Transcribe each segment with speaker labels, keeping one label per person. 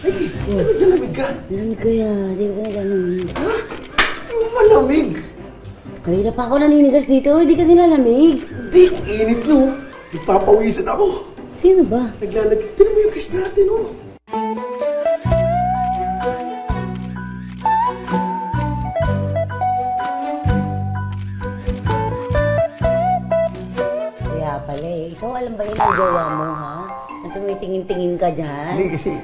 Speaker 1: Mikey, lamig na lamig ka.
Speaker 2: Lamig kuya, di ko nalalamig.
Speaker 1: Ha? Yung malamig.
Speaker 2: Kanina pa ako naninigas dito, hindi ka nilalamig.
Speaker 1: Hindi, init nyo. Ipapawisan ako.
Speaker 2: Sino ba?
Speaker 1: Naglalagay. Tinan mo yung kiss natin, oh.
Speaker 2: Kaya pala eh. Ikaw alam ba yun ang jowa mo, ha? Na tumitingin-tingin ka dyan?
Speaker 1: Hindi kasi.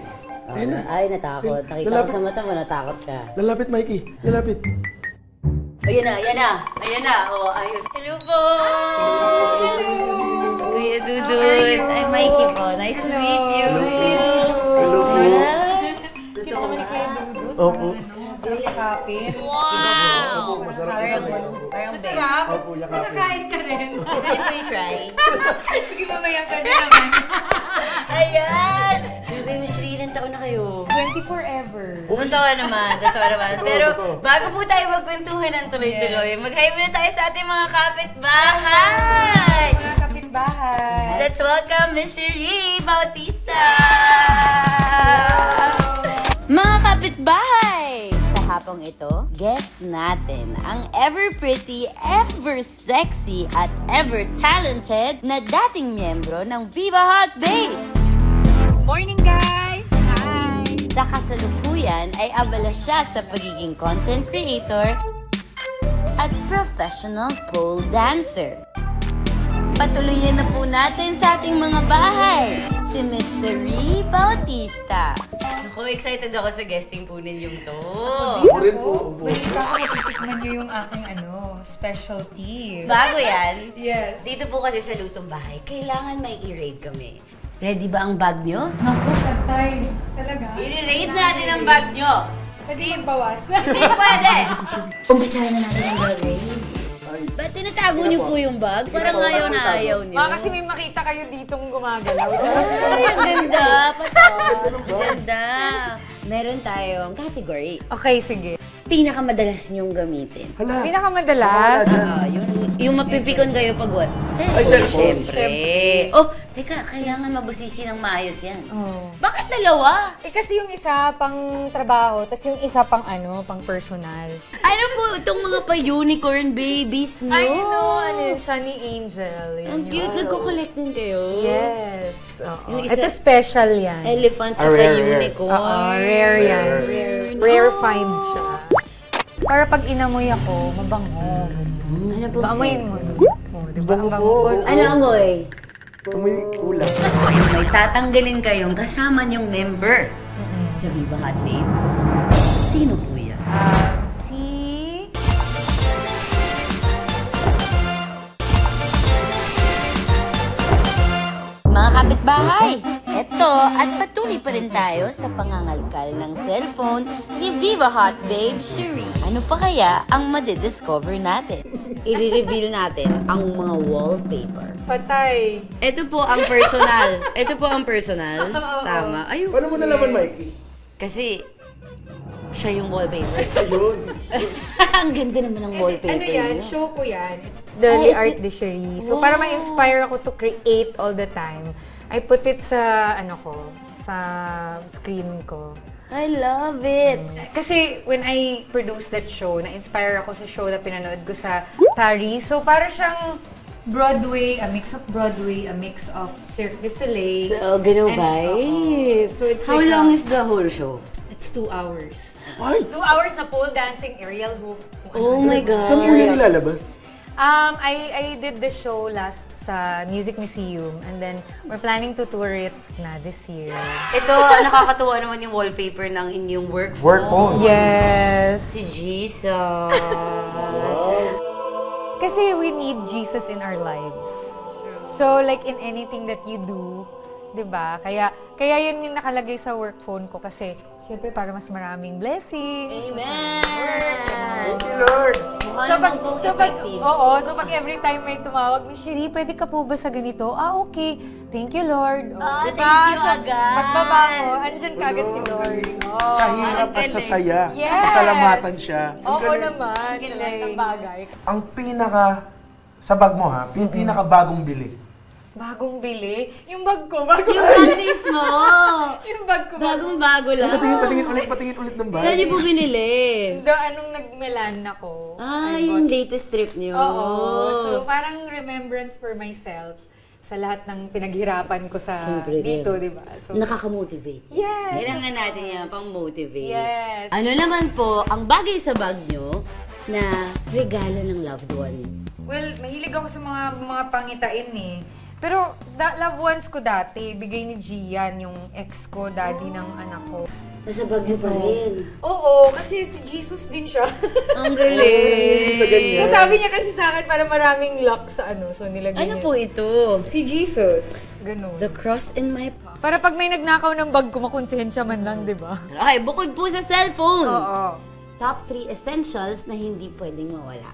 Speaker 1: Ayun na.
Speaker 2: Ay, natakot. Nakita ko sa mata mo, natakot ka.
Speaker 1: Lalapit, Mikey. Lalapit.
Speaker 2: Ayan na, ayan na. Ayan na. Oh, ayos. Hello po! Kuya Dudut. Ay, Mikey po. Nice to meet you.
Speaker 1: Hello po.
Speaker 2: Totoo ba?
Speaker 1: Opo.
Speaker 3: Yakapin.
Speaker 1: Opo, masarap po talaga.
Speaker 3: Parang masarap?
Speaker 1: Opo, yakapin.
Speaker 3: Nakain ka rin.
Speaker 2: Sige po i-try.
Speaker 3: Sige, mamaya ka na naman.
Speaker 2: Ayan! Grabe, Miss Ri, ilang taon na kayo?
Speaker 3: 20 forever.
Speaker 2: Totoo naman, totoo naman.
Speaker 1: Totoo,
Speaker 2: Pero
Speaker 1: totoo.
Speaker 2: bago po tayo magkwentuhan ng tuloy-tuloy, mag-hi muna tayo sa ating mga kapitbahay!
Speaker 3: Mga kapitbahay.
Speaker 2: Let's welcome Miss Ri Bautista! Mga kapitbahay! Sa hapong ito, guest natin ang ever-pretty, ever-sexy, at ever-talented na dating miyembro ng Viva Hot Babes!
Speaker 3: Morning, guys! Hi!
Speaker 2: Sa kasalukuyan ay abala siya sa pagiging content creator at professional pole dancer. Patuloyin na po natin sa ating mga bahay, si Miss Ri Bautista. Naku, excited ako sa guesting po ninyong to.
Speaker 1: Ako rin po. Opo.
Speaker 3: Balita ko, matitikman niyo yung aking specialty.
Speaker 2: Bago yan,
Speaker 3: Yes.
Speaker 2: dito po kasi sa Lutong Bahay, kailangan may i-raid kami. Ready ba ang bag nyo?
Speaker 3: Naku, patay. Talaga?
Speaker 2: I-raid natin ang bag nyo!
Speaker 3: Pwede magbawas.
Speaker 2: Hindi pwede! Umpisahan na natin ang bag raid. Ba't tinatago niyo po yung bag? Parang ayaw na ayaw niyo.
Speaker 3: Kasi may makita kayo ditong gumagalaw.
Speaker 2: Ay, ang ganda! Patot! Ang ganda! Meron tayong category.
Speaker 3: Okay, sige.
Speaker 2: Pinakamadalas niyong gamitin.
Speaker 1: Hala.
Speaker 3: Pinakamadalas.
Speaker 2: Yung mapipikon kayo pag what?
Speaker 1: Ay, cellphone.
Speaker 2: Siyempre. Oh, teka, kailangan mabusisi ng maayos yan.
Speaker 3: Oh.
Speaker 2: Bakit dalawa?
Speaker 3: Kasi yung isa pang trabaho, tas yung isa pang pang personal.
Speaker 2: Ano po itong mga pa-unicorn babies niyo?
Speaker 3: I know, Sunny Angel.
Speaker 2: Ang cute, nagko-collect din kayo.
Speaker 3: Yes.
Speaker 2: Yung isa-
Speaker 3: Ito special yan.
Speaker 2: Elephant tsaka
Speaker 1: Rare.
Speaker 2: unicorn.
Speaker 3: Rare yan.
Speaker 2: Oh.
Speaker 3: Rare find siya. Para pag inamoy ako, mabango.
Speaker 2: Ano po
Speaker 3: Baamoyin mo. Oh, diba? Ang bango ko.
Speaker 2: Ano amoy?
Speaker 1: May ulam.
Speaker 2: May tatanggalin kayong kasama niyong member sa Viva Hot Babes. Sino po yan?
Speaker 3: Si...
Speaker 2: Mga kapitbahay, eto at patuloy pa rin tayo sa pangangalkal ng cellphone ni Viva Hot Babe Ri. Ano pa kaya ang madidiscover natin? I-reveal natin ang mga wallpaper.
Speaker 3: Patay.
Speaker 2: Ito po ang personal. Ito po ang personal. Tama. Ayun.
Speaker 1: Paano mo nalaman, Mikey?
Speaker 2: Kasi siya yung wallpaper.
Speaker 1: Ayun.
Speaker 2: Ang ganda naman ng wallpaper.
Speaker 3: Ano yan?
Speaker 2: niya.
Speaker 3: Show ko yan. It's Dali
Speaker 2: Ay,
Speaker 3: Art de Cherie. So,
Speaker 2: wow.
Speaker 3: para ma-inspire ako to create all the time, I put it sa, sa screen ko.
Speaker 2: I love it.
Speaker 3: Kasi when I produced that show, na-inspire ako sa show na pinanood ko sa Paris. So, para siyang Broadway, a mix of Broadway, a mix of Cirque du Soleil.
Speaker 2: So, ganun
Speaker 3: And,
Speaker 2: ba?
Speaker 3: so, it's
Speaker 2: How
Speaker 3: like
Speaker 2: long is the whole show?
Speaker 3: It's 2 hours.
Speaker 1: Ay!
Speaker 3: 2 hours na pole dancing, aerial hoop.
Speaker 2: Oh my God.
Speaker 1: Saan po yun nilalabas?
Speaker 3: I did the show last sa Music Museum and then we're planning to tour it na this year.
Speaker 2: Ito, nakakatuwa naman yung wallpaper ng inyong work phone.
Speaker 1: Work phone.
Speaker 3: Yes.
Speaker 2: Si Jesus.
Speaker 3: Kasi we need Jesus in our lives. So like in anything that you do, 'di ba? Kaya yun yung nakalagay sa work phone ko kasi syempre para mas maraming blessings.
Speaker 2: Amen!
Speaker 1: Thank you, Lord.
Speaker 2: Mukha naman pong effective.
Speaker 3: So pag every time may tumawag, Miss Ri, pwede ka po ba sa ganito? Okay. Thank you, Lord.
Speaker 2: Ah,
Speaker 3: diba?
Speaker 2: thank you
Speaker 3: So,
Speaker 2: agad.
Speaker 3: Pagbaba mo, andyan kagad si Lord. Oh.
Speaker 1: Sa hirap at sa saya.
Speaker 3: Yes.
Speaker 1: Pasalamatan siya. Ang
Speaker 3: Oo
Speaker 1: galing.
Speaker 3: naman.
Speaker 2: Galing.
Speaker 3: Galing ng bagay.
Speaker 1: Ang sa bag mo ha, pinaka bagong bili.
Speaker 3: Bagong bili. Yung bag ko, bagong
Speaker 2: Yung bag mismo!
Speaker 3: Yung bag ko.
Speaker 2: Bagong-bago lang.
Speaker 1: Patingin ulit ng bag.
Speaker 2: Saan niyo po binili?
Speaker 3: Anong nag-Milan ako.
Speaker 2: Yung latest trip niyo.
Speaker 3: Oo. So, parang remembrance for myself sa lahat ng pinaghirapan ko sa
Speaker 2: Siyempre,
Speaker 3: dito, di ba? So,
Speaker 2: nakaka-motivate.
Speaker 3: yes!
Speaker 2: Kailangan natin yan, pang-motivate.
Speaker 3: Yes!
Speaker 2: Ano naman po, ang bagay sa bag nyo na regalo ng loved one?
Speaker 3: Well, mahilig ako sa mga pangitain eh. Pero loved ones ko dati, bigay ni Gian, yung ex ko, daddy ng anak ko.
Speaker 2: Nasa bag nyo pa rin.
Speaker 3: Oo, kasi si Jesus din siya.
Speaker 2: Ang galing.
Speaker 1: Sa ganyan.
Speaker 3: So sabi niya kasi sa akin para maraming luck sa so nilagay
Speaker 2: Ano
Speaker 3: niya.
Speaker 2: po ito?
Speaker 3: Si Jesus. Ganun.
Speaker 2: The cross in my pocket.
Speaker 3: Para pag may nagnakaw ng bag ko, makonsensya man lang, di ba?
Speaker 2: Okay, bukod po sa cellphone.
Speaker 3: Oo.
Speaker 2: Top 3 essentials na hindi pwedeng mawala.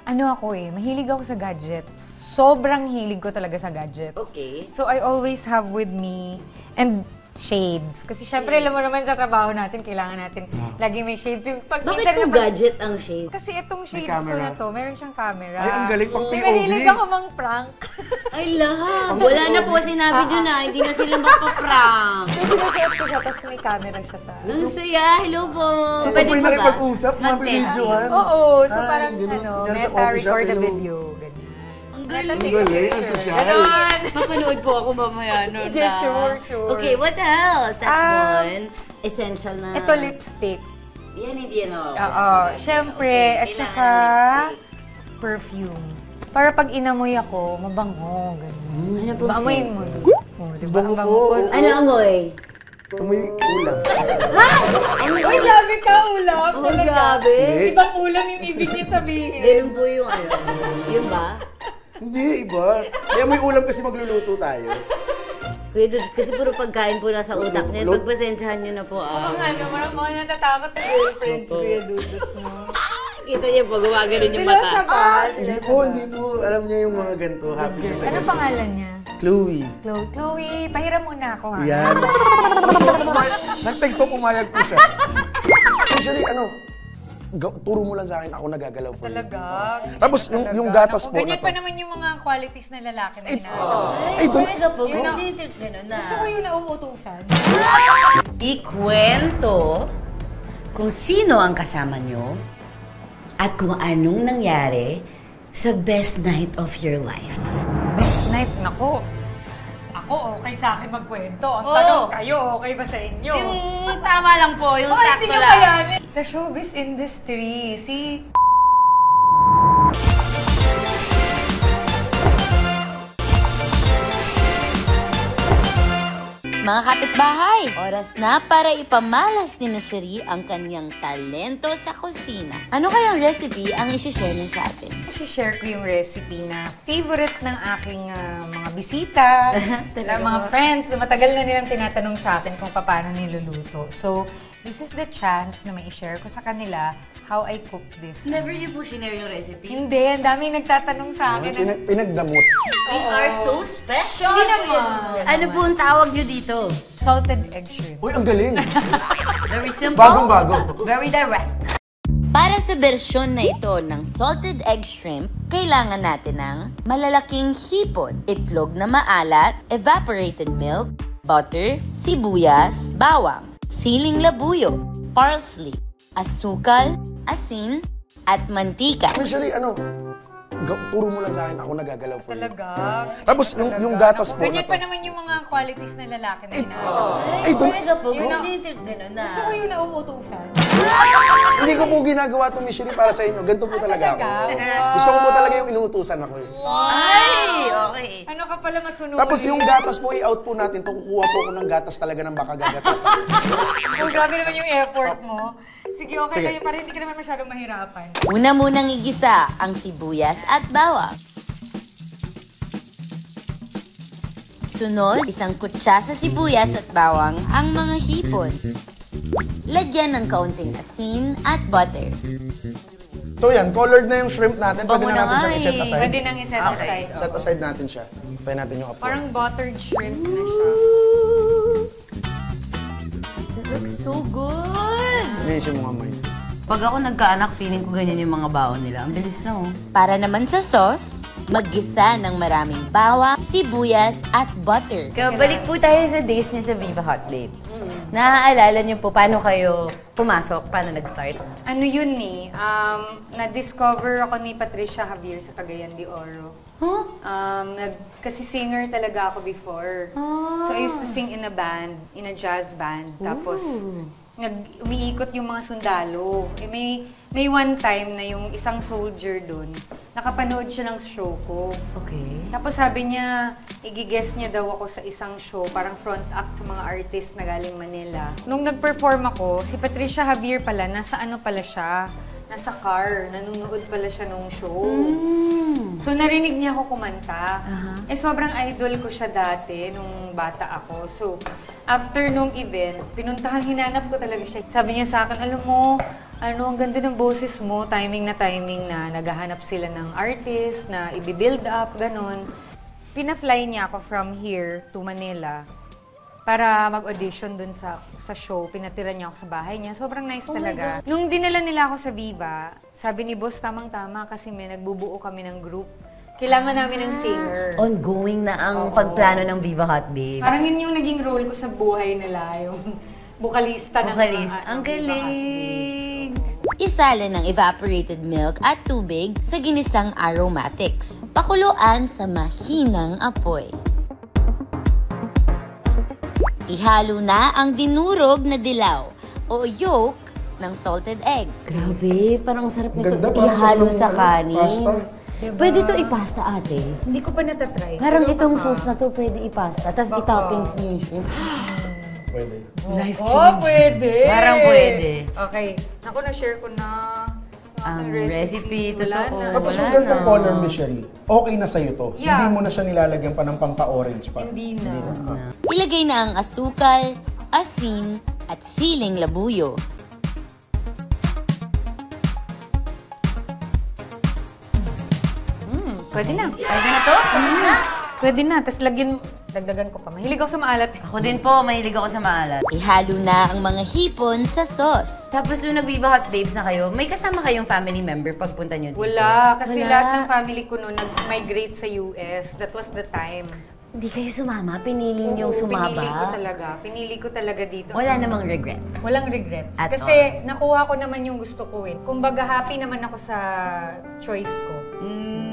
Speaker 3: Ano ako mahilig ako sa gadgets. Sobrang hilig ko talaga sa gadgets.
Speaker 2: Okay.
Speaker 3: So I always have with me, and shades. Kasi syempre, alam mo naman sa trabaho natin, kailangan natin lagi may shades. Pag
Speaker 2: Bakit
Speaker 3: minsan
Speaker 2: po
Speaker 3: naman-
Speaker 2: gadget ang shade?
Speaker 3: Kasi itong shades ko
Speaker 1: camera.
Speaker 3: na to, meron siyang camera.
Speaker 1: Ay, ang galing pang POV.
Speaker 3: Mahilig ako mang prank.
Speaker 2: Ay, lahat. Wala na po sinabi dyan na. Hindi na sila magpa-prank.
Speaker 3: So, sinusuot ko siya, tapos may camera siya sa...
Speaker 2: Ang saya. Hello po.
Speaker 1: So,
Speaker 2: Pwede
Speaker 1: pag may
Speaker 2: po ba?
Speaker 1: nakipag-usap, mga
Speaker 2: Mag-test.
Speaker 1: binidyohan.
Speaker 3: Oo, so
Speaker 1: Ay,
Speaker 3: parang
Speaker 1: ganun.
Speaker 3: ano,
Speaker 1: Diyan sa
Speaker 3: meta
Speaker 1: coffee shop,
Speaker 3: record a
Speaker 1: hello.
Speaker 3: video. Ganyan.
Speaker 2: Ang
Speaker 3: Meta
Speaker 2: galing.
Speaker 3: take a
Speaker 1: galing, ang
Speaker 3: picture.
Speaker 1: social.
Speaker 3: Ganon.
Speaker 2: Papanood po ako mamaya. No,
Speaker 3: Sige, sure.
Speaker 2: Okay, what else? That's
Speaker 3: Ah,
Speaker 2: one. Essential na.
Speaker 3: Ito, lipstick.
Speaker 2: Yan, hindi yan.
Speaker 3: Oo, syempre. At saka, perfume. Para pag inamoy ako, mabango. Ganun.
Speaker 2: Ano po
Speaker 3: Maamoyin
Speaker 2: scent?
Speaker 3: mo. Oh, di ba?
Speaker 1: Bango
Speaker 3: Ang bango
Speaker 1: po.
Speaker 3: ko.
Speaker 2: Ano amoy?
Speaker 1: Amoy ulam.
Speaker 3: Uy, grabe ka, ulam.
Speaker 2: Oh,
Speaker 3: talaga.
Speaker 2: grabe.
Speaker 1: Hindi.
Speaker 3: Ibang ulam yung ibig niya sabihin.
Speaker 2: Ganun po yung ano. Yun ba?
Speaker 1: Hindi, iba. Kaya may ulam kasi magluluto tayo.
Speaker 2: Kuya Dud, kasi puro pagkain po nasa utak niya.
Speaker 1: Lut-
Speaker 2: Pagpasensyahan niyo na po.
Speaker 3: Ang ano, marang mga natatakot sa girlfriends ko yung dudot mo.
Speaker 2: Kita niyo po, gumagano'n yung
Speaker 3: Sila sa
Speaker 2: mata.
Speaker 3: ba?
Speaker 1: Hindi po. Alam niya yung mga ganito. Happy siya sa
Speaker 3: Ano
Speaker 1: ganito.
Speaker 3: pangalan niya?
Speaker 1: Chloe.
Speaker 3: Chloe, pahiram muna ako ha.
Speaker 1: Yan. Nag-text po, pumayag po siya. Actually, turo mo lang sa akin, ako nagagalaw for you.
Speaker 3: Talaga?
Speaker 1: Tapos yung gatas po
Speaker 3: Ganyan
Speaker 1: na to.
Speaker 3: pa naman yung mga qualities na lalaki na hinahanap.
Speaker 1: Ay, doon.
Speaker 2: Talaga po,
Speaker 3: Yun
Speaker 2: gusto
Speaker 3: ang-
Speaker 2: niyo yung trip gano'n na.
Speaker 3: Gusto ko yung nauutusan.
Speaker 2: Ikwento kung sino ang kasama nyo at kung anong nangyari sa best night of your life.
Speaker 3: Best night, nako. Ako, okay sa akin magkwento. Ang
Speaker 2: Oo.
Speaker 3: tanong, kayo, okay ba sa inyo?
Speaker 2: Yung tama lang po, yung
Speaker 3: Oh,
Speaker 2: sakto
Speaker 3: hindi niyo
Speaker 2: lang.
Speaker 3: kayanin. Sa showbiz industry, si...
Speaker 2: Mga kapitbahay, oras na para ipamalas ni Miss Cherie ang kanyang talento sa kusina. Ano kayang recipe ang isi-share niya sa atin?
Speaker 3: share ko yung recipe na favorite ng aking mga bisita,
Speaker 2: Talaga
Speaker 3: mga
Speaker 2: ba?
Speaker 3: friends. Matagal na nilang tinatanong sa akin kung paano niluluto. So, this is the chance na mai-share ko sa kanila how I cook this.
Speaker 2: Never niyo po sinare yung recipe?
Speaker 3: Hindi, ang daming nagtatanong sa akin.
Speaker 1: Pinagdamot.
Speaker 2: We are so special!
Speaker 3: Hindi naman.
Speaker 2: Ano po ang tawag niyo dito?
Speaker 3: Salted egg shrimp.
Speaker 1: Uy, ang galing.
Speaker 2: Very simple.
Speaker 1: Bagong-bago.
Speaker 2: Very direct. Para sa bersyon na ito ng salted egg shrimp, kailangan natin ng malalaking hipon, itlog na maalat, evaporated milk, butter, sibuyas, bawang, siling labuyo, parsley, asukal, asin, at mantika.
Speaker 1: Actually, turo mo lang sa akin, ako nagagalaw for you.
Speaker 3: Talaga?
Speaker 1: Tapos yung gatas po na
Speaker 3: Ganyan
Speaker 1: to.
Speaker 3: pa naman yung mga qualities na lalaki na hinahanap.
Speaker 1: Ay, doon.
Speaker 2: Talaga po,
Speaker 3: Yun
Speaker 2: gusto
Speaker 3: ang-
Speaker 2: niyo yung trip gano'n na.
Speaker 3: Gusto ko yung nauutusan.
Speaker 1: Hindi ko po ginagawa itong Miss Cherie para sa inyo. Ganito po talaga ako.
Speaker 3: Wow.
Speaker 1: Gusto ko po talaga yung inuutusan ako.
Speaker 2: Ay, okay.
Speaker 3: Ano ka pala masunurin?
Speaker 1: Tapos yung gatas po, i-out po natin. Kukuha po ako ng gatas talaga ng baka gagatas.
Speaker 3: Oh, grabe naman yung effort mo. Sige, okay
Speaker 1: Sige.
Speaker 3: kayo. Para hindi ka naman masyadong mahirapan.
Speaker 2: Una munang igisa ang sibuyas at bawang. Sunod, isang kutsa sa sibuyas at bawang ang mga hipon. Lagyan ng kaunting asin at butter.
Speaker 1: So yan, colored na yung shrimp natin. Pwede
Speaker 2: Bango
Speaker 1: na
Speaker 2: na
Speaker 1: natin
Speaker 2: nga
Speaker 1: siyang i-set
Speaker 2: eh.
Speaker 1: aside.
Speaker 3: Pwede nang iset aside.
Speaker 1: Set aside natin siya. Pwede natin yung apoy.
Speaker 3: Parang buttered shrimp na siya.
Speaker 2: That looks so good!
Speaker 1: Bilis yung mga may.
Speaker 2: Pag ako nagkaanak, feeling ko ganyan yung mga baon nila. Ang bilis lang, oh. Para naman sa sauce, Maggisa ng maraming bawang, sibuyas at butter.
Speaker 4: Balik po tayo sa days niya sa Viva Hot Babes. Naaalala niyo po paano kayo pumasok, paano nag-start?
Speaker 3: Ano yun na-discover ako ni Patricia Javier sa Cagayan de Oro.
Speaker 4: Huh?
Speaker 3: Kasi singer talaga ako before. So I used to sing in a band, in a jazz band. Tapos umiikot yung mga sundalo. May one time na yung isang soldier dun, nakapanood siya ng show ko.
Speaker 4: Okay.
Speaker 3: Tapos sabi niya, igigest niya daw ako sa isang show, parang front act sa mga artist na galing Manila. Nung nag-perform ako, si Patricia Javier pala, nasa ano pala siya, nasa car, nanonood pala siya nung show. So narinig niya ako kumanta. Sobrang idol ko siya dati nung bata ako. So after nung event, hinanap ko talaga siya. Sabi niya sa akin, alam mo, ang ganda ng boses mo, timing na naghahanap sila ng artist na i-build up, ganun. Pina-fly niya ako from here to Manila para mag-audition dun sa show. Pinatira niya ako sa bahay niya. Sobrang nice talaga. Nung dinala nila ako sa Viva, sabi ni boss, tamang-tama kasi may nagbubuo kami ng group. Kailangan namin ng singer.
Speaker 4: Ongoing na ang pagplano ng Viva Hot Babes.
Speaker 3: Parang yun yung naging role ko sa buhay nila, yung bukalista ng
Speaker 4: Ang galing!
Speaker 2: Isali ng evaporated milk at tubig sa ginisang aromatics. Pakuluan sa mahinang apoy. Ihalo na ang dinurog na dilaw o yolk ng salted egg.
Speaker 4: Grabe, parang sarap nito
Speaker 1: Ganda, parang
Speaker 4: ihalo
Speaker 1: sauce ng
Speaker 4: sa kanin.
Speaker 1: pasta.
Speaker 3: Diba?
Speaker 4: Pwede to ipasta, ate.
Speaker 3: Hindi ko pa natatry.
Speaker 4: Parang
Speaker 3: Pero
Speaker 4: itong
Speaker 3: baka.
Speaker 4: sauce na to pwede ipasta, tapos
Speaker 3: Baka.
Speaker 4: itoppings niyo yung shrimp.
Speaker 1: Pwede.
Speaker 4: Life-changing.
Speaker 3: Pwede!
Speaker 4: Parang pwede.
Speaker 3: Okay. Naku, na-share ko na
Speaker 4: Ang
Speaker 3: aking
Speaker 4: recipe,
Speaker 3: Wala
Speaker 4: totoo.
Speaker 3: na.
Speaker 1: Tapos
Speaker 4: Wala
Speaker 1: yung gantong
Speaker 4: na.
Speaker 1: color, Miss Cherie, okay na sa'yo to.
Speaker 3: Yeah.
Speaker 1: Hindi mo na siya nilalagyan pa ng pampa-orange pa.
Speaker 3: Hindi na.
Speaker 2: Ilagay na ang asukal, asin, at siling labuyo.
Speaker 3: Pwede na. Pwede na to? Tapos na? Pwede na. Tapos dagdagan ko pa. Mahilig ako sa maalat.
Speaker 4: Ako din po, mahilig ako sa maalat.
Speaker 2: Ihalo na ang mga hipon sa sauce.
Speaker 4: Tapos nung nag-Viva Hot Babes na kayo, may kasama kayong family member pagpunta nyo dito?
Speaker 3: Wala. Kasi
Speaker 4: Wala.
Speaker 3: lahat ng family ko noon nag-migrate sa US. That was the time.
Speaker 4: Hindi kayo sumama? Pinili niyong sumaba?
Speaker 3: Pinili ko talaga dito.
Speaker 4: Wala namang regrets.
Speaker 3: Walang regrets.
Speaker 4: At
Speaker 3: Kasi nakuha ko naman yung gusto ko eh. Kumbaga happy naman ako sa choice ko.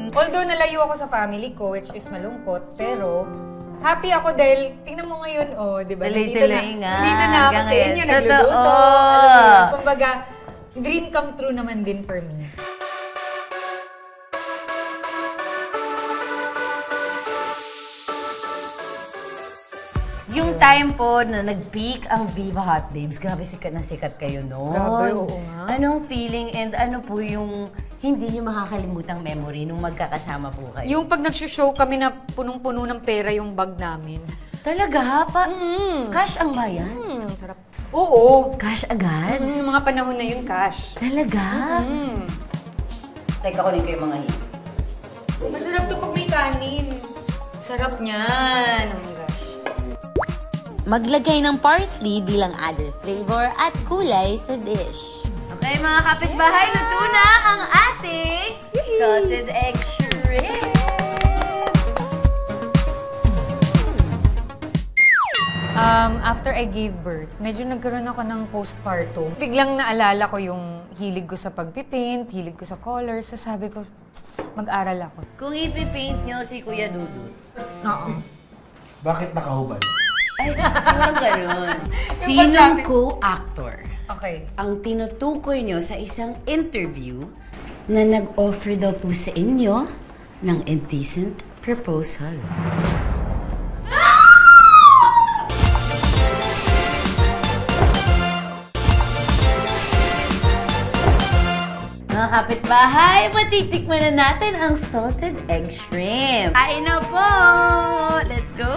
Speaker 3: Although nalayo ako sa family ko, which is malungkot, pero happy ako dahil, tingnan mo ngayon, di ba?
Speaker 4: Tuloy-tuloy nga.
Speaker 3: Dito na ako sa
Speaker 4: Hanggang
Speaker 3: inyo,
Speaker 4: ngayon.
Speaker 3: nagluluto.
Speaker 4: Totoo.
Speaker 3: Alam mo yun, kumbaga, dream come true naman din for me.
Speaker 4: Yung time po na nag-peak ang Viva Hot Babes, grabe sikat na sikat kayo noon.
Speaker 3: Grabe, oo nga.
Speaker 4: Anong feeling and ano po yung hindi niyo makakalimutang memory nung magkakasama po kayo?
Speaker 3: Yung pag nag-show kami na punong-puno ng pera yung bag namin.
Speaker 4: Talaga? Cash ang bayan?
Speaker 3: Sarap. Oo.
Speaker 4: Cash agad?
Speaker 3: Yung mga panahon na yun, cash.
Speaker 4: Talaga? Teka, kunin ko yung mga hip.
Speaker 3: Masarap to pag may kanin. Sarap niyan. Oh my gosh.
Speaker 2: Maglagay ng parsley bilang added flavor at kulay sa dish.
Speaker 4: Okay, mga kapitbahay, luto na ang ating salted egg shrimp.
Speaker 3: After I gave birth, medyo nagkaroon ako ng postpartum. Biglang naalala ko yung hilig ko sa pagpipaint, hilig ko sa colors. Sabi ko, mag-aral ako.
Speaker 4: Kung ipipaint nyo si Kuya Dudut,
Speaker 3: Oo.
Speaker 1: Bakit nakahubad?
Speaker 4: ay, sinong ganun? Sinong co-actor
Speaker 3: Okay.
Speaker 4: ang tinutukoy nyo sa isang interview na nag-offer daw po sa inyo ng indecent proposal? Mga kapitbahay, matitikman na natin ang salted egg shrimp. Kain na po! Let's go!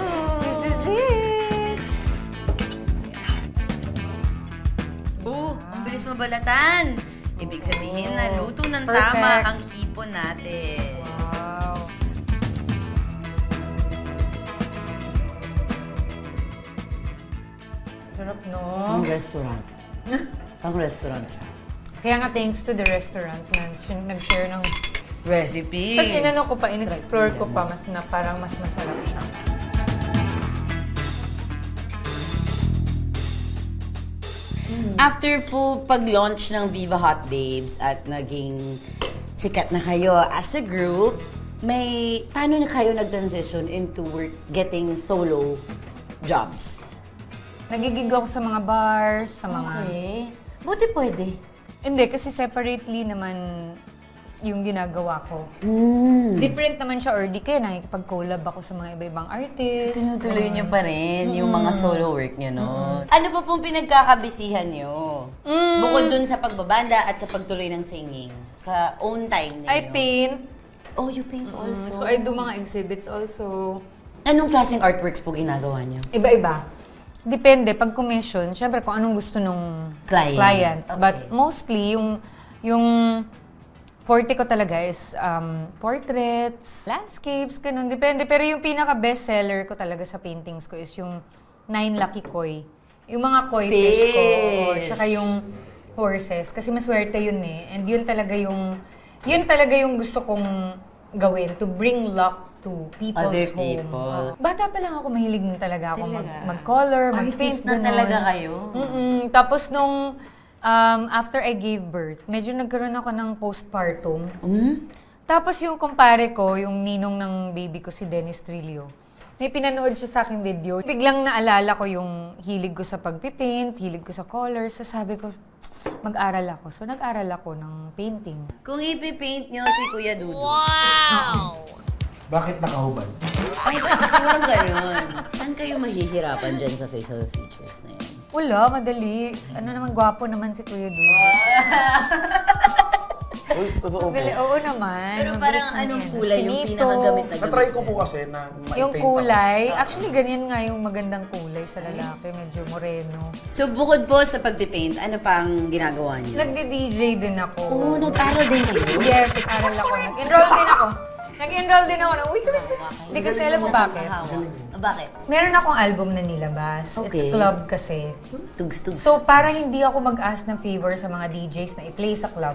Speaker 4: Ang bilis mabalatan. Ibig sabihin na luto ng tama
Speaker 3: Perfect.
Speaker 4: ang hipon natin.
Speaker 3: Wow. Sarap, no?
Speaker 4: Ang restaurant. Ang restaurant siya.
Speaker 3: Kaya nga thanks to the restaurant na nag-share ng
Speaker 2: recipe.
Speaker 3: Tapos inano ko pa, in-explore ko pa, mas na parang mas masarap siya.
Speaker 2: After po pag-launch ng Viva Hot Babes at naging sikat na kayo as a group, paano na kayo nag-transition into work, getting solo jobs?
Speaker 3: Nagigig ako sa mga bars, sa mga...
Speaker 2: Okay. Buti pwede.
Speaker 3: Hindi, kasi separately naman yung ginagawa ko. Different naman siya, or di kaya nakikipag-collab ako sa mga iba-ibang artists.
Speaker 2: Tinutuloy niyo pa rin yung mga solo work niyo, no? Ano pa pong pinagkakabisihan niyo? Bukod dun sa pagbabanda at sa pagtuloy ng singing, sa own time niyo.
Speaker 3: I paint.
Speaker 2: Oh, you paint also?
Speaker 3: So I do mga exhibits also.
Speaker 2: Anong klaseng artworks po ginagawa niyo?
Speaker 3: Iba-iba. Depende. Pag commission, syempre kung anong gusto nung client.
Speaker 2: Okay.
Speaker 3: But mostly, yung forte ko talaga is portraits, landscapes, ganun. Depende. Pero yung pinaka-best seller ko talaga sa paintings ko is yung 9 Lucky Koi. Yung mga koi fish ko. Tsaka yung horses. Kasi maswerte yun eh. And yun talaga yung gusto kong gawin. To bring luck to people's
Speaker 2: Other
Speaker 3: home.
Speaker 2: people.
Speaker 3: Bata pa lang ako, mahilig na talaga ako mag-color, mag-paint.
Speaker 2: Artist na talaga kayo.
Speaker 3: Tapos nung after I gave birth, medyo nagkaroon ako ng postpartum. Tapos yung kumpare ko, yung ninong ng baby ko, si Dennis Trillo, may pinanood siya sa aking video. Biglang naalala ko yung hilig ko sa pagpipaint, hilig ko sa colors. So sabi ko, mag-aral ako. So nag-aral ako ng painting.
Speaker 2: Kung ipipaint niyo si Kuya Dudu.
Speaker 4: Wow!
Speaker 1: Bakit nakahubad?
Speaker 2: Ay, siguro ganun. Saan kayo mahihirapan dyan sa facial features na yan?
Speaker 3: Wala, madali. Ano naman, gwapo naman si Kuya Dudu.
Speaker 1: Uy, totoo po.
Speaker 3: Madali, oo naman.
Speaker 2: Pero
Speaker 3: Mabilis
Speaker 2: parang
Speaker 3: na
Speaker 2: anong
Speaker 3: yan.
Speaker 2: kulay yung
Speaker 3: Chinito.
Speaker 2: pinakagamit na gamit?
Speaker 1: Na-try ko po kasi na ma-paint
Speaker 3: Yung
Speaker 1: ako.
Speaker 3: kulay, actually ganyan nga yung magandang kulay sa lalaki, medyo moreno.
Speaker 2: So, bukod po sa pagpipaint, ano pang ginagawa niyo?
Speaker 3: Nagdi-DJ din ako.
Speaker 2: Oo, nag-aral din kayo?
Speaker 3: Yes, nag-aral ako. Nag-enroll din ako. Nag-enroll din ako. Uy, hindi kasi alam mo bakit?
Speaker 2: Bakit?
Speaker 3: Meron akong album na nilabas.
Speaker 2: Okay.
Speaker 3: It's club kasi.
Speaker 2: Tugs-tugs.
Speaker 3: So, para hindi ako mag-ask ng favor sa mga DJs na i-play sa club,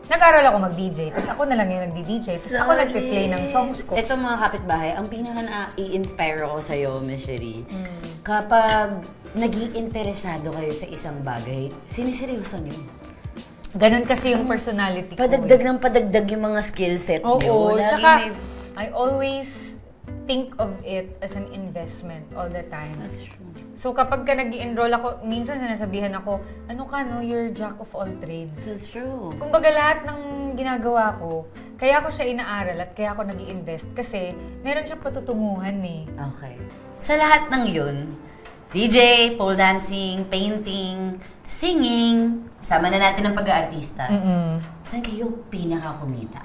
Speaker 3: nag-aral ako mag-DJ. Tapos ako na lang yung nagdi-DJ. Tapos ako nagpe-play ng songs ko.
Speaker 2: Ito mga kapitbahay, ang pinaka na-i-inspire ako sa'yo, Miss Cherie, kapag naging interesado kayo sa isang bagay, siniseryoso niyo.
Speaker 3: Ganun kasi yung personality ko.
Speaker 2: Padagdag ng padagdag yung mga skill set niyo.
Speaker 3: Oo,
Speaker 2: Lagi
Speaker 3: tsaka
Speaker 2: may...
Speaker 3: I always think of it as an investment all the time.
Speaker 2: That's true.
Speaker 3: So kapag ka nag-i-enroll ako, minsan sinasabihan ako, ano ka no, you're jack of all trades.
Speaker 2: That's true.
Speaker 3: Kumbaga lahat ng ginagawa ko, kaya ako siya inaaral at kaya ako nag-i-invest kasi meron siyang patutunguhan eh.
Speaker 2: Okay. Sa lahat ng yun, DJ, pole dancing, painting, singing, sama na natin ang pag-aartista. Saan kayo pinaka-kumita?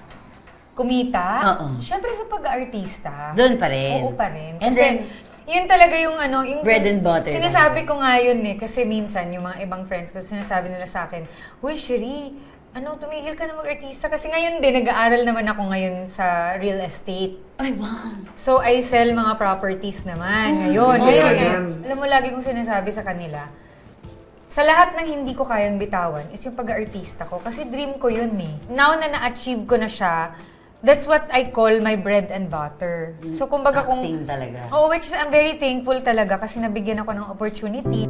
Speaker 3: Kumita?
Speaker 2: Oo.
Speaker 3: Siyempre sa pag-aartista.
Speaker 2: Doon pa rin?
Speaker 3: Oo pa rin.
Speaker 2: And
Speaker 3: Kasi
Speaker 2: then,
Speaker 3: yun talaga yung ano, yung
Speaker 2: bread and butter.
Speaker 3: Sinasabi ko nga yun eh, kasi minsan yung mga ibang friends ko, sinasabi nila sa akin, "Uy, Cherie, tumigil ka na mag-artista." Kasi ngayon din, nag-aaral naman ako ngayon sa real estate.
Speaker 2: Ay, wow!
Speaker 3: So, I sell mga properties naman ngayon. Alam mo, lagi kong sinasabi sa kanila, sa lahat ng hindi ko kayang bitawan is yung pag-aartista ko. Kasi dream ko yun eh. Now na na-achieve ko na siya, that's what I call my bread and butter. So, kumbaga kung...
Speaker 2: Acting talaga.
Speaker 3: Oh, which is I'm very thankful talaga kasi nabigyan ako ng opportunity.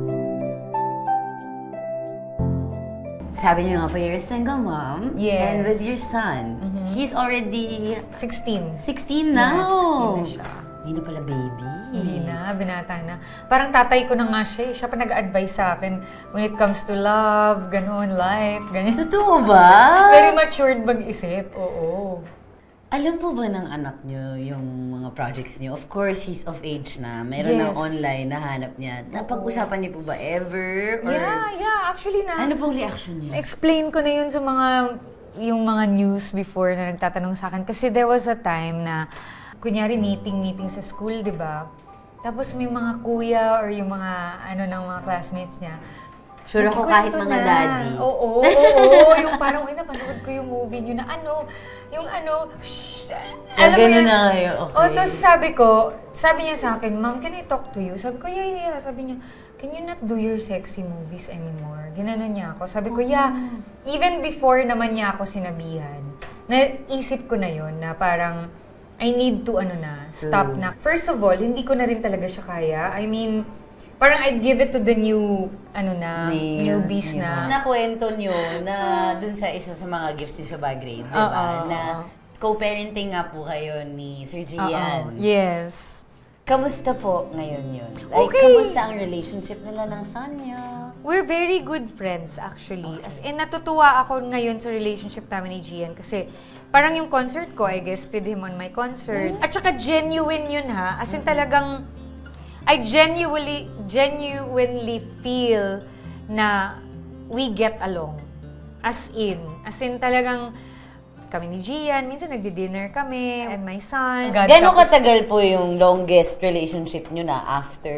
Speaker 2: Sabi niyo nga po, you're a single mom.
Speaker 3: Yes.
Speaker 2: And with your son. He's already
Speaker 3: 16.
Speaker 2: 16 now.
Speaker 3: Yeah, 16 na siya.
Speaker 2: Hindi na pala baby.
Speaker 3: Hindi na, binata na. Parang tatay ko na nga siya. Siya pa nag-advise sa akin when it comes to love, ganun, life, ganyan.
Speaker 2: Totoo ba?
Speaker 3: Very matured mag-isip, oo.
Speaker 2: Alam po ba ng anak niyo yung mga projects niyo? Of course, he's of age na. Meron
Speaker 3: Yes.
Speaker 2: na online na hanap niya. Napag-usapan niyo po ba ever? Or
Speaker 3: Yeah, actually na.
Speaker 2: ano pong reaction niya?
Speaker 3: Explain ko na yun sa yung mga news before na nagtatanong sa akin. Kasi there was a time na, kunyari meeting sa school, di ba? Tapos may mga kuya or yung mga ng mga classmates niya.
Speaker 2: Sure ako kahit
Speaker 3: nagkwento
Speaker 2: mga
Speaker 3: na.
Speaker 2: daddy.
Speaker 3: Oo. Yung parang, napanood ko yung movie niyo na shh. Alam mo
Speaker 2: ganun
Speaker 3: yun?
Speaker 2: na kayo, okay.
Speaker 3: Oh, tapos sabi niya sa akin, "Ma'am, can I talk to you?" Sabi ko, yeah. Sabi niya, "Can you not do your sexy movies anymore?" Ginanon niya ako. Sabi ko, yeah. Even before naman niya ako sinabihan, naisip ko na yun na parang I need to stop na. First of all, hindi ko na rin talaga siya kaya. I mean, parang I'd give it to the newbies na.
Speaker 4: Nakwento nyo na dun sa isa sa mga gifts nyo sa Bagrade, di ba? Na co-parenting nga po kayo ni Sir Gian.
Speaker 3: Yes.
Speaker 4: Kamusta po ngayon yun? Like,
Speaker 3: Okay.
Speaker 4: kamusta ang relationship nila ng son niya?
Speaker 3: We're very good friends, actually. As in, natutuwa ako ngayon sa relationship namin ni Gian kasi parang yung concert ko, I guested him on my concert. At saka genuine yun ha. As in talagang, I genuinely feel na we get along. As in talagang kami ni Gian, minsan nagdi-dinner kami, and my son.
Speaker 4: Gano'ng katagal po yung longest relationship nyo na after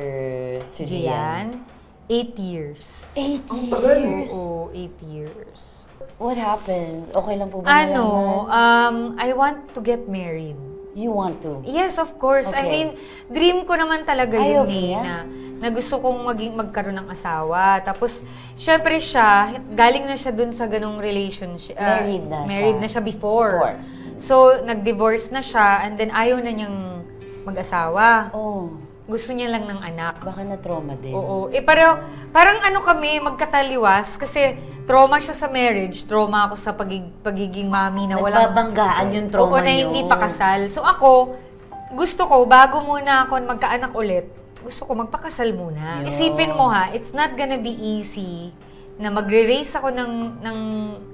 Speaker 4: Sir Gian?
Speaker 3: 8 years.
Speaker 4: 8 years?
Speaker 3: Oo, 8 years.
Speaker 4: What happened? Okay lang po ba nalaman?
Speaker 3: I want to get married.
Speaker 4: You want to?
Speaker 3: Yes, of course. I
Speaker 4: Okay.
Speaker 3: mean, dream ko naman talaga
Speaker 4: Ay,
Speaker 3: yun
Speaker 4: okay,
Speaker 3: na gusto kong magkaroon ng asawa. Tapos, syempre siya, galing na siya dun sa ganong relationship. Married na siya before. So, nag-divorce na siya and then ayaw na niyang mag-asawa.
Speaker 4: Oh,
Speaker 3: Gusto niya lang ng anak.
Speaker 4: baka na-trauma din.
Speaker 3: Oo. Parang kami, magkataliwas kasi trauma siya sa marriage, trauma ako sa pagiging mami na walang...
Speaker 4: Nagbabanggaan yung trauma
Speaker 3: na
Speaker 4: niyo.
Speaker 3: hindi pa kasal. So ako, gusto ko, bago muna ako magkaanak ulit, gusto ko magpakasal muna.
Speaker 4: Yun.
Speaker 3: Isipin mo ha, it's not gonna be easy na magre-raise ako ng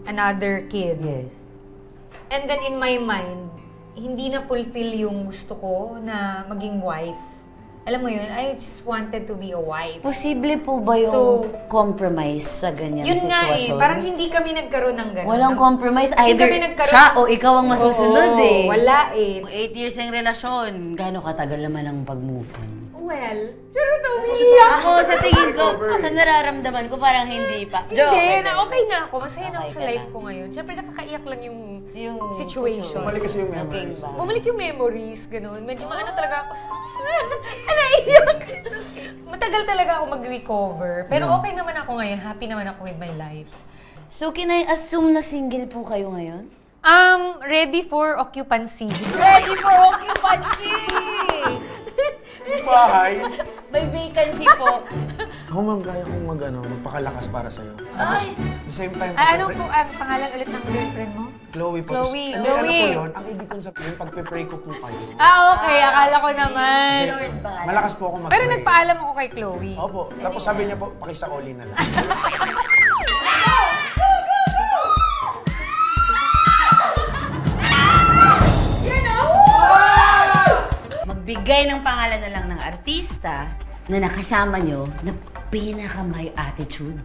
Speaker 3: another kid.
Speaker 4: Yes.
Speaker 3: And then in my mind, hindi na fulfill yung gusto ko na maging wife. Alam mo yun, I just wanted to be a wife.
Speaker 4: Posible po ba yung compromise sa ganyan
Speaker 3: Yun
Speaker 4: sitwasyon?
Speaker 3: nga parang hindi kami nagkaroon ng gano'n.
Speaker 4: Walang compromise.
Speaker 3: Hindi
Speaker 4: Either
Speaker 3: kami nagkaroon-
Speaker 4: siya o ikaw ang masusunod
Speaker 3: Oo,
Speaker 4: eh.
Speaker 3: Wala eh.
Speaker 4: 8 years ng relasyon. Gaano katagal naman ang pag-move on?
Speaker 3: Well, pero umiiyak.
Speaker 4: Ako, sa tingin ko, sa nararamdaman ko, parang hindi pa.
Speaker 3: Hindi,
Speaker 4: Okay
Speaker 3: okay na ako. Masaya na ako
Speaker 4: Okay
Speaker 3: sa
Speaker 4: ka
Speaker 3: life
Speaker 4: na.
Speaker 3: ko ngayon. Siyempre nakakaiyak lang yung
Speaker 4: Yung
Speaker 3: situation.
Speaker 1: Bumalik kasi yung memories.
Speaker 4: Naging ba?
Speaker 3: Bumalik yung memories, gano'n. Medyo maano talaga ako. Naiiyak. Matagal talaga ako mag-recover. Pero okay naman ako ngayon. Happy naman ako with my life.
Speaker 4: So, can I assume na single po kayo ngayon?
Speaker 3: Ready for occupancy.
Speaker 4: Ready for occupancy!
Speaker 1: Bahay.
Speaker 4: May vacancy po.
Speaker 1: Ako ma'am, kaya kong magpakalakas para sa'yo.
Speaker 4: Ay!
Speaker 1: At the same time,
Speaker 3: Ano po ang pangalan ulit ng girlfriend mo?
Speaker 1: Chloe po.
Speaker 3: Chloe,
Speaker 1: Hindi, ano po
Speaker 3: Chloe.
Speaker 1: yun? Ang ibig kong sabihin, pagpe-pray ko po kayo.
Speaker 3: Okay. Akala ko naman.
Speaker 1: Kasi
Speaker 4: Lord, bahala.
Speaker 1: malakas po ako mag-pray.
Speaker 3: Pero nagpaalam ako kay Chloe.
Speaker 1: Opo. Tapos sabi niya po, pakisaoli na lang.
Speaker 4: Magbigay ng pangalan na lang ng artista na nakasama nyo na pinaka may attitude.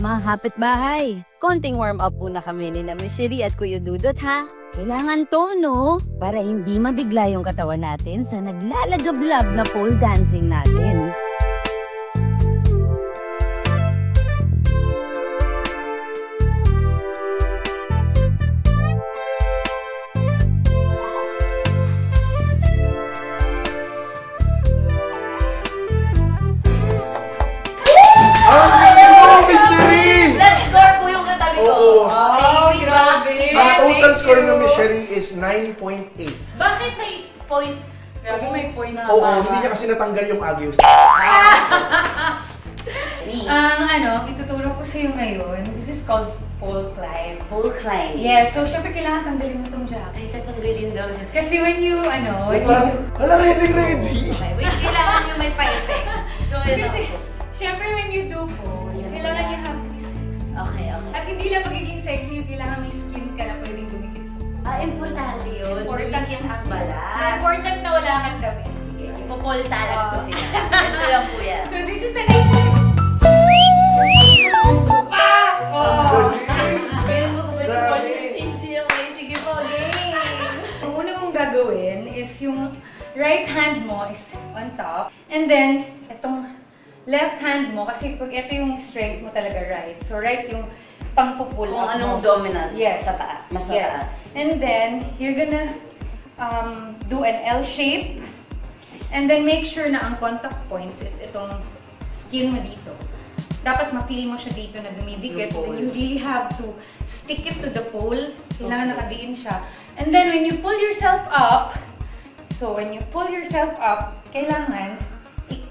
Speaker 2: Mga kapitbahay, konting warm up muna kami ni na Miss Sherry at Kuya Dudot ha. Kailangan tono para hindi mabigla yung katawan natin sa naglalagablab na pole dancing natin.
Speaker 1: Miss Sherry!
Speaker 4: Let's score po yung katabi ko.
Speaker 1: Oo.
Speaker 4: Grabe!
Speaker 1: Ang total score ng Miss Sherry is 9.8.
Speaker 4: Bakit may point?
Speaker 3: Grabe, may point na.
Speaker 1: Oo, hindi niya kasi natanggal yung agios.
Speaker 3: Ang ituturo ko sa iyo ngayon, this is called pole climb.
Speaker 4: Pole climb.
Speaker 3: Yes, so syempre kailangan tanggalin mo tong jacket.
Speaker 4: Ay, tatanggalin daw.
Speaker 3: Kasi when you,
Speaker 1: Hala, ready!
Speaker 4: Okay, wait, kailangan nyo may pa-effect. So,
Speaker 3: kasi, syempre when you do pole, kailangan you have to be sexy.
Speaker 4: Okay, okay.
Speaker 3: At hindi lang magiging sexy, yung kailangan may skin ka na pwedeng dumikit sa
Speaker 4: Importante yun.
Speaker 3: Important
Speaker 4: Dumikit
Speaker 3: yung
Speaker 4: ang
Speaker 3: skin.
Speaker 4: balat.
Speaker 3: So important na wala kang damit. Sige.
Speaker 4: Ipopole salas ko sila. Ito lang po yan.
Speaker 3: So this is an exercise.
Speaker 4: Okay, sige po, game.
Speaker 3: Ang una mong gagawin is yung right hand mo is on top. And then, itong left hand mo, kasi kung ito yung strength mo talaga right. So right yung pangpupul
Speaker 4: Kung
Speaker 3: up
Speaker 4: anong
Speaker 3: mo.
Speaker 4: dominant
Speaker 3: Yes.
Speaker 4: sa taas, mas
Speaker 3: Yes.
Speaker 4: mataas.
Speaker 3: And then, you're gonna do an L shape. And then make sure na ang contact points, it's itong skin mo dito. Dapat ma-feel mo siya dito na dumidikit. And you really have to stick it to the pole. Kailangan nakadiin siya. And then when you pull yourself up, so when you pull yourself up, kailangan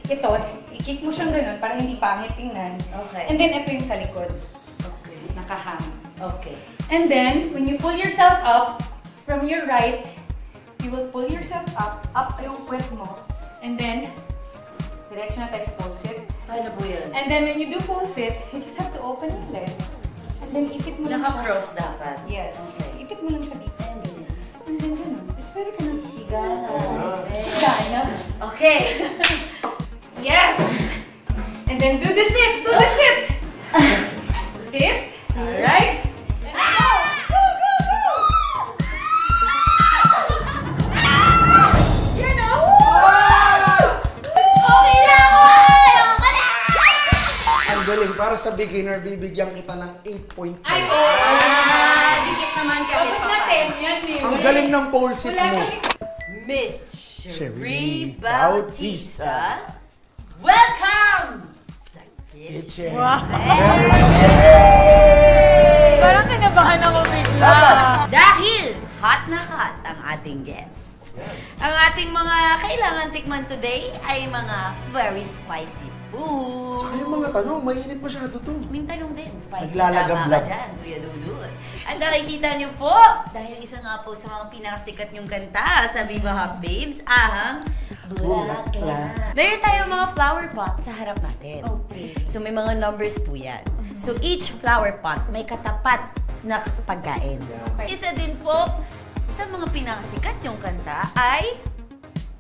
Speaker 3: ito, i-kick mo siyang ganun para hindi pangit tingnan.
Speaker 2: Okay.
Speaker 3: And then ito yung sa likod.
Speaker 2: Okay.
Speaker 3: Nakahang.
Speaker 2: Okay.
Speaker 3: And then, when you pull yourself up from your right, you will pull yourself up yung puwet mo. And then, diretso na tayo sa pole sit.
Speaker 2: Paano po yun?
Speaker 3: And then when you do pole sit, you just have to open your legs. And then ikit mo lang siya.
Speaker 2: Naka-cross dapat?
Speaker 3: Yes.
Speaker 2: Okay.
Speaker 3: Ikit mo lang siya dito. And then ganun. Tapos pwede ka nang higa.
Speaker 2: Higa na. Okay.
Speaker 3: Yes! And then do the sit! Do the sit! Sit. Alright. And go! Go, go, go! Yan na!
Speaker 2: Okay na ako! Ayoko na!
Speaker 1: Ang galing. Para sa beginner, bibigyan kita ng 8.5.
Speaker 3: Ay, oo!
Speaker 2: Dikit naman kami
Speaker 3: Dapat
Speaker 2: pa.
Speaker 3: natin yan eh.
Speaker 1: Ang galing ng pole sit
Speaker 3: Wala
Speaker 1: mo.
Speaker 3: siyang-
Speaker 2: Miss
Speaker 1: Cherie
Speaker 2: Cherie
Speaker 1: Bautista.
Speaker 2: Bautista. Welcome sa
Speaker 1: Kitchen.
Speaker 3: Parang kinabahan ako bigla.
Speaker 2: Dahil hot na hot ang ating guest. Ang ating mga kailangan tikman today ay mga very spicy food.
Speaker 1: Tsaka yung mga tanong, mainit masyado to.
Speaker 2: May tanong din, spicy
Speaker 1: Naglalagablab.
Speaker 2: tama ka dyan, Kuya Dudut. At nakikita niyo po, dahil isa nga po sa mga pinakasikat niyong kanta sa Viva Hot Babes, ang Bulaklak. Meron tayong mga flower pot sa harap natin.
Speaker 3: Okay.
Speaker 2: So may mga numbers po yan. So each flower pot may katapat na pagkain.
Speaker 3: Okay.
Speaker 2: Isa din po sa mga pinakasikat yung kanta ay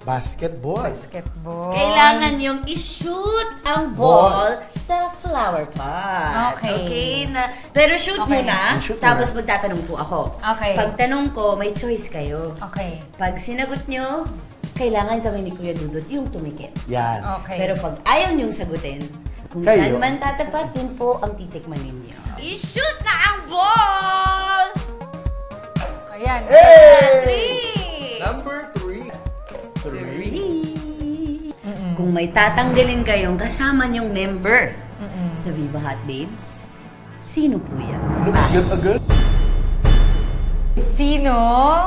Speaker 1: Basketball.
Speaker 3: Basketball.
Speaker 2: kailangan yung i-shoot ang ball sa flower pot.
Speaker 3: Okay.
Speaker 2: Pero shoot
Speaker 3: Okay.
Speaker 2: muna,
Speaker 1: Shoot
Speaker 2: tapos
Speaker 1: muna.
Speaker 2: magtatanong po ako.
Speaker 3: Okay.
Speaker 2: Pag tanong ko, may choice kayo.
Speaker 3: Okay.
Speaker 2: Pag sinagot nyo, kailangan kami ni Kuya Dudut yung tumikit.
Speaker 1: Yan.
Speaker 3: Okay.
Speaker 2: Pero pag ayaw niyong sagutin, kung
Speaker 1: Kayo.
Speaker 2: saan man tatapat, yun po ang titikman ninyo. I-shoot na ang ball!
Speaker 3: Ayan.
Speaker 1: Hey! Number 3. 3.
Speaker 2: Kung may tatanggalin kayong kasama niyong member sa Viva Hot Babes, sino po yan?
Speaker 1: Agad-agad.
Speaker 3: Sino?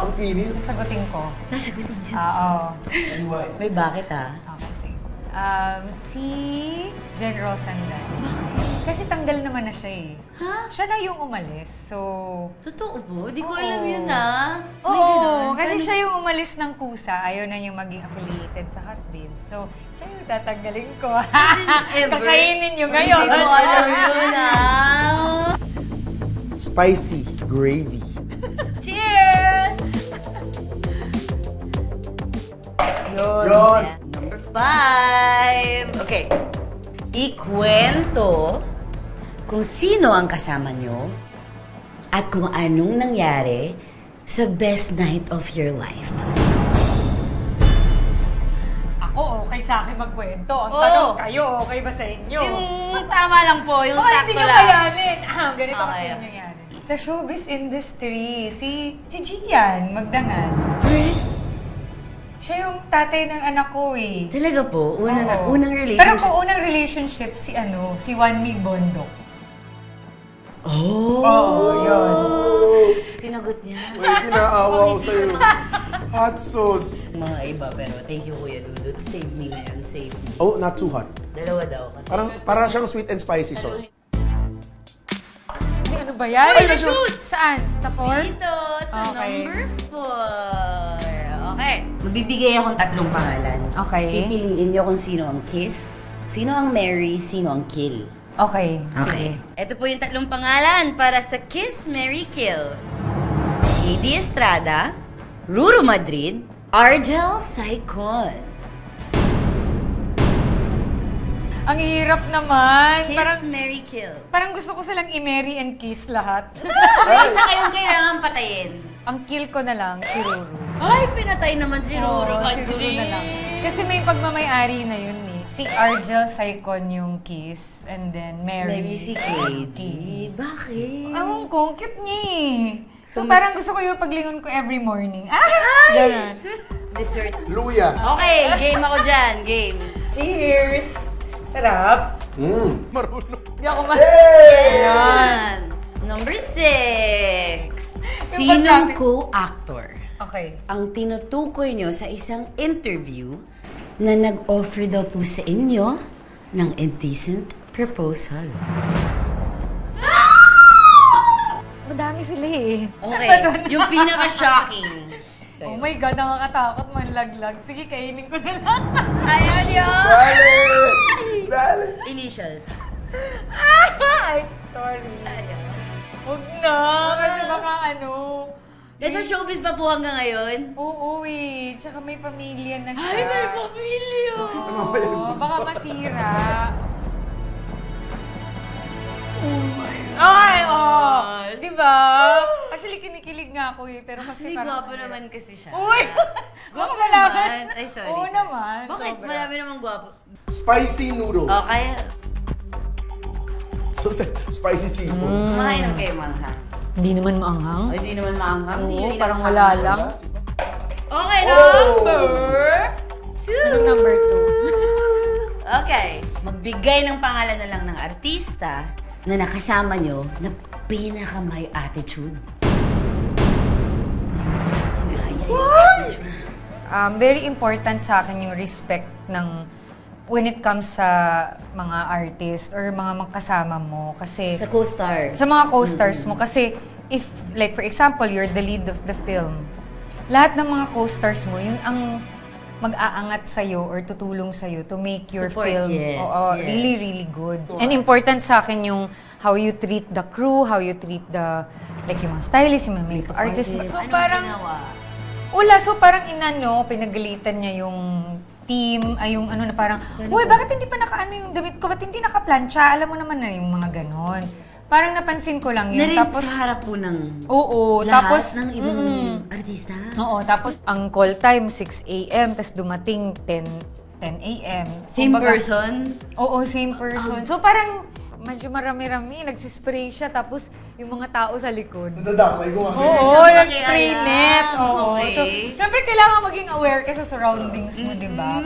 Speaker 1: Ang init.
Speaker 3: Sagutin ko.
Speaker 2: Sasagutin niya.
Speaker 3: Oo.
Speaker 2: May bakit ah?
Speaker 3: Okay, sige. Si Jen Rosandan. Kasi tanggal naman na siya eh.
Speaker 2: Ha?
Speaker 3: Siya na yung umalis, so...
Speaker 2: Totoo po? Di ko
Speaker 3: Oo.
Speaker 2: alam yun ah. May
Speaker 3: Oo,
Speaker 2: ganun.
Speaker 3: kasi
Speaker 2: Paano-
Speaker 3: siya yung umalis ng kusa. Ayaw na niyang maging affiliated sa Hot Babes. So, siya yung tatanggalin ko.
Speaker 2: Ever?
Speaker 3: Kakainin niyo ngayon.
Speaker 2: Hindi ko alam yun ah.
Speaker 1: Spicy gravy.
Speaker 2: Cheers! Yun.
Speaker 1: Yun.
Speaker 2: Number 5. Okay. Ikwento kung sino ang kasama nyo at kung anong nangyari sa best night of your life.
Speaker 3: Ako, okay sa akin magkwento. Ang
Speaker 2: Oo.
Speaker 3: tanong kayo, okay ba sa inyo?
Speaker 2: Yung tama lang po, yung
Speaker 3: Oh,
Speaker 2: sakto
Speaker 3: hindi nyo
Speaker 2: lang.
Speaker 3: kayanin. Ganito
Speaker 2: Okay.
Speaker 3: kasi yung nangyari. Sa showbiz industry, si Gian Magdangal.
Speaker 2: First,
Speaker 3: Siya yung tatay ng anak ko eh.
Speaker 2: talaga po,
Speaker 3: Oo.
Speaker 2: unang relationship.
Speaker 3: Pero kung unang relationship, si Wanmi Bondok.
Speaker 2: Oh!
Speaker 3: Oo, yun.
Speaker 2: Sinagot niya.
Speaker 1: May kinaawa ko sa'yo. Hot sauce.
Speaker 2: Mga iba, pero thank you Kuya Dudut. Save me ngayon, save me.
Speaker 1: Oh, not too hot.
Speaker 2: Dalawa daw kasi.
Speaker 1: Parang siyang sweet and spicy sauce.
Speaker 3: Ay, ano ba yan?
Speaker 1: Ay, na-shoot!
Speaker 3: Saan? Sa 4?
Speaker 2: Dito, sa
Speaker 3: Okay.
Speaker 2: number 4. Okay. Magbibigay akong 3 pangalan.
Speaker 3: Okay.
Speaker 2: Pipiliin niyo kung sino ang kiss, sino ang marry, sino ang kill.
Speaker 3: Okay.
Speaker 2: Okay. Ito po yung 3 pangalan para sa Kiss, Marry, Kill. Eddie Estrada, Ruru Madrid, Argel Saicon.
Speaker 3: Ang hirap naman.
Speaker 2: Kiss, Marry, Kill.
Speaker 3: Parang gusto ko silang i-marry and kiss lahat.
Speaker 2: May isa kayong kailangan patayin.
Speaker 3: Ang kill ko na lang, si Ruru.
Speaker 2: Ay, pinatay naman si Ruru
Speaker 3: Oo, si
Speaker 2: Madrid.
Speaker 3: Ruru na lang. Kasi may pagmamayari na yun eh. Si Argel Saicon yung kiss, and then Mary.
Speaker 2: Maybe si Katie. Bakit?
Speaker 3: Ewan ko, ang cute niya eh. So,
Speaker 2: So,
Speaker 3: parang gusto ko yung paglingon ko every morning. Ah! Ganun.
Speaker 4: Dessert.
Speaker 1: Luya.
Speaker 4: Okay, game ako dyan. Game.
Speaker 3: Cheers! Sarap.
Speaker 1: Marunong.
Speaker 3: Hindi ako
Speaker 4: Ayan. Number 6. Sinong
Speaker 3: pagkain-
Speaker 4: co-actor
Speaker 3: Okay.
Speaker 4: ang tinutukoy nyo sa isang interview na nag-offer daw po sa inyo ng indecent proposal?
Speaker 3: Madami sila eh.
Speaker 4: Okay, yung pinaka-shocking.
Speaker 3: Oh my God, nakakatakot manlaglag. Sige, kainin ko na lang.
Speaker 4: Ayan yun!
Speaker 1: Dali! Dali!
Speaker 4: Initials.
Speaker 3: Ay, sorry. Huwag na, kasi baka ano.
Speaker 4: Nasa showbiz pa po hanggang ngayon?
Speaker 3: Oo eh, tsaka may pamilya na siya.
Speaker 4: Ay, may pamilya!
Speaker 3: Oo, baka masira. Oh my God! Ay, oh! Di ba? Actually, kinikilig nga ako eh, pero kasi
Speaker 4: Actually,
Speaker 3: parang...
Speaker 4: gwapo naman kasi siya.
Speaker 3: Uy!
Speaker 4: Gwapo
Speaker 3: Baka malaman.
Speaker 4: naman. Ay, sorry.
Speaker 3: Oo
Speaker 4: sorry.
Speaker 3: naman.
Speaker 4: Bakit?
Speaker 3: sobra.
Speaker 4: Marami namang gwapo.
Speaker 1: Spicy noodles.
Speaker 4: O, kaya
Speaker 1: So, spicy seafood.
Speaker 4: kumain ng kayo, Mangha.
Speaker 3: Hindi naman maanghang.
Speaker 4: Ay, di naman maanghang. Di
Speaker 3: Oo,
Speaker 4: yun
Speaker 3: parang
Speaker 4: ang
Speaker 3: wala
Speaker 4: maanghang.
Speaker 3: lang.
Speaker 4: Okay,
Speaker 1: Oh!
Speaker 4: number 2.
Speaker 3: Anong number 2?
Speaker 4: Okay. Magbigay ng pangalan na lang ng artista na nakasama nyo na pinaka may attitude.
Speaker 3: Very important sa akin yung respect ng when it comes sa mga artist or mga kasama mo. Kasi
Speaker 4: Sa co-stars.
Speaker 3: sa mga co-stars mo. Kasi if, like for example, you're the lead of the film, lahat ng mga co-stars mo, yun ang mag-aangat sa'yo or tutulong sa'yo to make your
Speaker 4: Support,
Speaker 3: film
Speaker 4: yes,
Speaker 3: oo,
Speaker 4: yes.
Speaker 3: really, really good. And important sa akin yung how you treat the crew, how you treat the, like yung mga stylists, yung mga makeup artists. So
Speaker 4: Anong
Speaker 3: parang,
Speaker 4: ginawa?
Speaker 3: wala, so parang inano, pinagalitan niya yung team, ay yung ano na parang, uy, bakit hindi pa nakaano yung damit ko? Ba't hindi nakaplansya? Alam mo naman na yung mga ganon. Parang napansin ko lang yun.
Speaker 4: Narin
Speaker 3: Tapos,
Speaker 4: sa harap po ng
Speaker 3: oo,
Speaker 4: lahat
Speaker 3: tapos,
Speaker 4: ng ibang artista?
Speaker 3: oo, tapos ang call time 6 a.m. tapos dumating 10 a.m.
Speaker 4: Same
Speaker 3: Kumbaga,
Speaker 4: person?
Speaker 3: Oo, same person. So parang medyo marami-rami, nagsispray siya tapos yung mga tao sa likod.
Speaker 1: Nadadamay ko nga.
Speaker 3: Oo,
Speaker 4: Hindi
Speaker 3: nag-spray
Speaker 4: alam.
Speaker 3: net. Oo.
Speaker 4: Okay.
Speaker 3: So, syempre kailangan maging aware ka sa surroundings mo, di ba?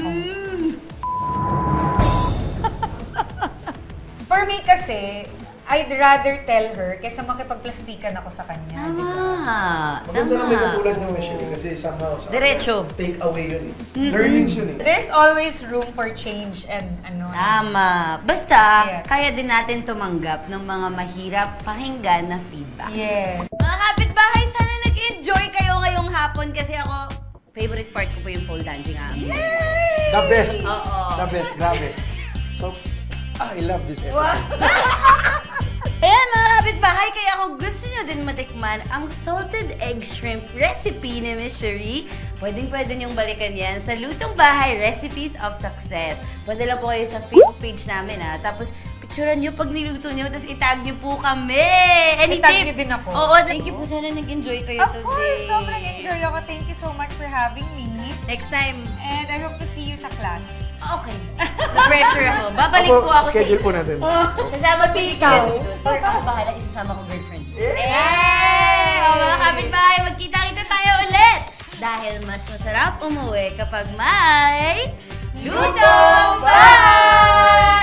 Speaker 3: For me kasi, I'd rather tell her kaysa makipagplastikan ako sa kanya. di ba?
Speaker 1: Maganda na may katulad ng Michelle kasi somehow sa
Speaker 4: Diretso.
Speaker 1: take away yun eh. Learnings yun eh.
Speaker 3: There's always room for change and ano.
Speaker 4: Tama. Basta,
Speaker 3: Yes.
Speaker 4: kaya din natin tumanggap ng mga mahirap pakinggan na feedback.
Speaker 3: Yes.
Speaker 4: Mga kapitbahay, sana nag-enjoy kayo ngayong hapon kasi ako, favorite part ko po yung pole dancing amin.
Speaker 1: The best.
Speaker 4: Oo.
Speaker 1: The best. Grabe. So, I love this episode.
Speaker 4: Ayan mga kapitbahay, kaya kung gusto nyo din matikman ang salted egg shrimp recipe ni Miss Cherie, pwedeng-pwede nyong balikan yan sa Lutong Bahay Recipes of Success. Pwede lang po kayo sa Facebook page namin ha. Tapos, picturean nyo pag niluto nyo, tapos itag nyo po kami! Any
Speaker 3: Itag
Speaker 4: tips?
Speaker 3: nyo din ako.
Speaker 4: Oo, thank you po. Sana nag-enjoy kayo
Speaker 3: Of
Speaker 4: today.
Speaker 3: course, sobrang enjoy ako. Thank you so much for having me.
Speaker 4: Next time,
Speaker 3: And I hope to see you sa class.
Speaker 4: okay. Na-pressure ako. Babalik po ako
Speaker 1: Schedule po natin.
Speaker 4: Sasama po si Kat. Or ako bahala, isasama ko girlfriend. O mga kapitbahay, magkita-kita tayo ulit! Dahil mas masarap umuwi kapag may Lutong Bahay!